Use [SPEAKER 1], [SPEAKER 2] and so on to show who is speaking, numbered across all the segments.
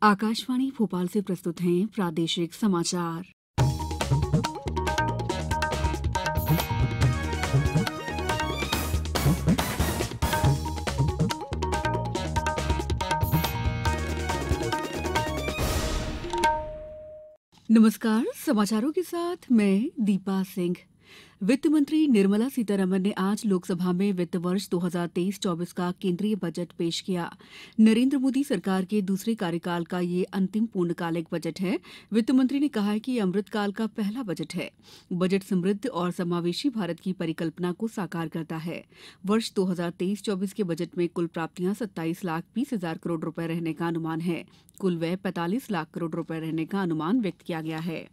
[SPEAKER 1] आकाशवाणी भोपाल से प्रस्तुत हैं प्रादेशिक समाचार। नमस्कार, समाचारों के साथ मैं दीपा सिंह। वित्त मंत्री निर्मला सीतारमण ने आज लोकसभा में वित्त वर्ष 2023-24 का केंद्रीय बजट पेश किया। नरेंद्र मोदी सरकार के दूसरे कार्यकाल का ये अंतिम पूर्णकालिक बजट है। वित्त मंत्री ने कहा है कि ये अमृतकाल का पहला बजट है। बजट समृद्ध और समावेशी भारत की परिकल्पना को साकार करता है। वर्ष 2023-24 के बजट में कुल प्राप्तियां 27,20,000 करोड़ रुपए रहने का अनुमान है। कुल व्यय 45 लाख करोड़ रुपए रहने का अनुमान व्यक्त किया गया है।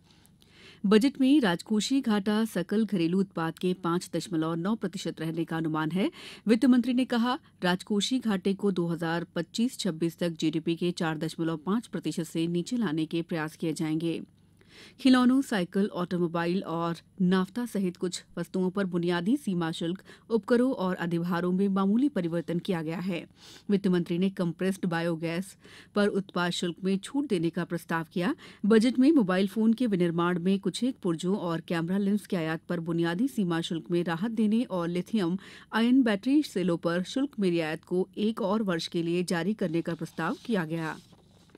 [SPEAKER 1] बजट में राजकोषीय घाटा सकल घरेलू उत्पाद के 5.9% रहने का अनुमान है। वित्त मंत्री ने कहा, राजकोषीय घाटे को 2025-26 तक जीडीपी के 4.5% से नीचे लाने के प्रयास किए जाएंगे। खिलौनों, साइकिल, ऑटोमोबाइल और नाफ्ता सहित कुछ वस्तुओं पर बुनियादी सीमा शुल्क, उपकरों और अधिभारों में मामूली परिवर्तन किया गया है। वित्त मंत्री ने कंप्रेस्ड बायोगैस पर उत्पाद शुल्क में छूट देने का प्रस्ताव किया। बजट में मोबाइल फोन के विनिर्माण में कुछ एक पुर्जों और कैमरा लेंस के आयात पर बुनियादी सीमा शुल्क में राहत देने और लिथियम आयन बैटरी सेलों पर शुल्क में रियायत को एक और वर्ष के लिए जारी करने का प्रस्ताव किया गया।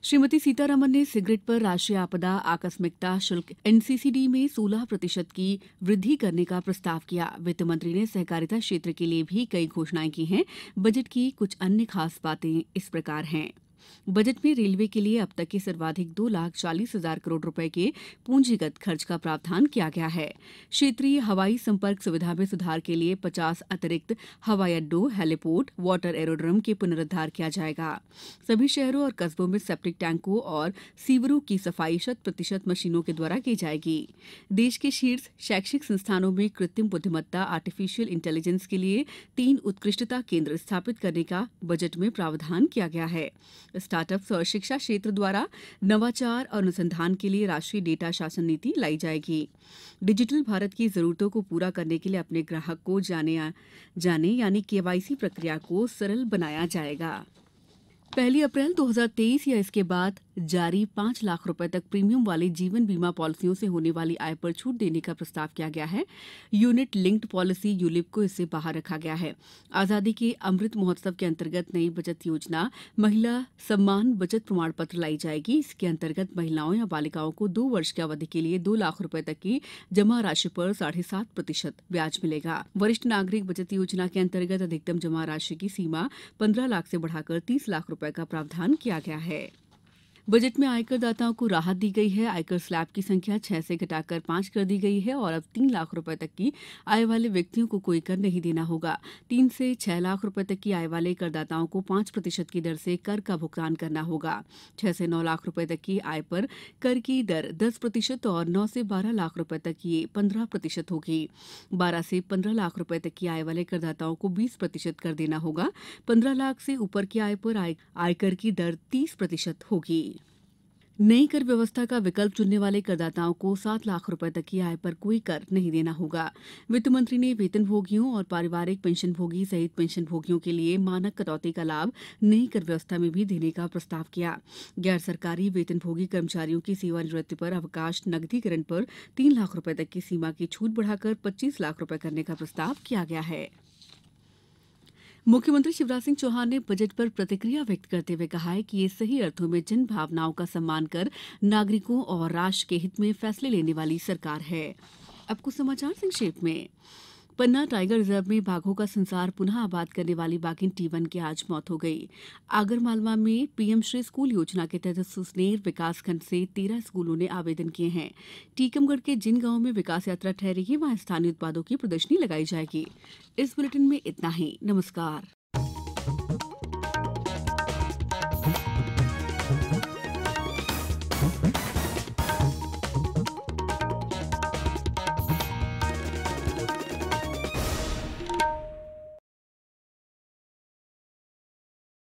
[SPEAKER 1] श्रीमती सीतारमण ने सिगरेट पर राष्ट्रीय आपदा आकस्मिकता शुल्क एनसीसीडी में 16% की वृद्धि करने का प्रस्ताव किया। वित्त मंत्री ने सहकारिता क्षेत्र के लिए भी कई घोषणाएं की हैं। बजट की कुछ अन्य खास बातें इस प्रकार हैं। बजट में रेलवे के लिए अब तक के सर्वाधिक 2,40,000 करोड़ रुपए के पूंजीगत खर्च का प्रावधान किया गया है। क्षेत्रीय हवाई संपर्क सुविधा में सुधार के लिए 50 अतिरिक्त हवाई अड्डों, हेलीपोर्ट, वाटर एरोड्रम के पुनरुद्धार किया जाएगा। सभी शहरों और कस्बों में सेप्टिक टैंकों और सीवरों की सफाई 100% मशीनों के द्वारा की जाएगी। देश के शीर्ष शैक्षिक संस्थानों में कृत्रिम बुद्धिमत्ता आर्टिफिशियल इंटेलिजेंस के लिए 3 उत्कृष्टता केंद्र स्थापित करने का बजट में प्रावधान किया गया है। स्टार्टअप्स और शिक्षा क्षेत्र द्वारा नवाचार और अनुसंधान के लिए राष्ट्रीय डेटा शासन नीति लाई जाएगी। डिजिटल भारत की जरूरतों को पूरा करने के लिए अपने ग्राहक को जाने यानी केवाईसी प्रक्रिया को सरल बनाया जाएगा। 1 अप्रैल 2023 या इसके बाद जारी 5 लाख रुपए तक प्रीमियम वाली जीवन बीमा पॉलिसियों से होने वाली आय पर छूट देने का प्रस्ताव किया गया है। यूनिट लिंक्ड पॉलिसी यूलिप को इससे बाहर रखा गया है। आजादी के अमृत महोत्सव के अंतर्गत नई बचत योजना महिला सम्मान बचत प्रमाण पत्र लाई जाएगी। इसके अंतर्गत महिलाओं या बालिकाओं को 2 वर्ष की अवधि के लिए 2 लाख रुपए तक की जमा राशि पर 7.5% ब्याज मिलेगा। वरिष्ठ नागरिक बचत योजना के अंतर्गत अधिकतम जमा राशि की सीमा 15 लाख से बढ़ाकर 30 लाख रुपए का प्रावधान किया गया है। बजट में आयकर दाताओं को राहत दी गई है। आयकर स्लैब की संख्या 6 से घटाकर 5 कर दी गई है और अब 3 लाख रुपए तक की आय वाले व्यक्तियों को कोई कर नहीं देना होगा। 3 से 6 लाख रुपए तक की आय वाले करदाताओं को 5% की दर से कर का भुगतान करना होगा। 6 से 9 लाख रुपए तक की आय पर कर की दर 10% और 9 से 12 लाख रुपए तक ये 15% होगी। 12 से 15 लाख रुपए तक की आय वाले करदाताओं को 20% कर देना होगा। 15 लाख से ऊपर की आय पर आयकर की दर 30% होगी। नई कर व्यवस्था का विकल्प चुनने वाले करदाताओं को 7 लाख रुपए तक की आय पर कोई कर नहीं देना होगा। वित्त मंत्री ने वेतनभोगियों और पारिवारिक पेंशनभोगी सहित पेंशनभोगियों के लिए मानक कटौती का लाभ नई कर व्यवस्था में भी देने का प्रस्ताव किया। गैर सरकारी वेतनभोगी कर्मचारियों की सेवानिवृत्ति पर अवकाश नकदीकरण पर 3 लाख रुपए तक की सीमा की छूट बढ़ाकर 25 लाख रुपए करने का प्रस्ताव किया गया है। मुख्यमंत्री शिवराज सिंह चौहान ने बजट पर प्रतिक्रिया व्यक्त करते हुए कहा है कि ये सही अर्थों में जन भावनाओं का सम्मान कर नागरिकों और राष्ट्र के हित में फैसले लेने वाली सरकार है। अब कुछ समाचार संक्षेप में। पन्ना टाइगर रिजर्व में बाघों का संसार पुनः आबाद करने वाली बाघिन टी1 की आज मौत हो गई। आगरमालवा में पीएम श्री स्कूल योजना के तहत सुसनेर विकासखंड से 13 स्कूलों ने आवेदन किए हैं। टीकमगढ़ के जिन गांवों में विकास यात्रा ठहरेगी वहां स्थानीय उत्पादों की प्रदर्शनी लगाई जाएगी। इस बुलेटिन में इतना ही। नमस्कार।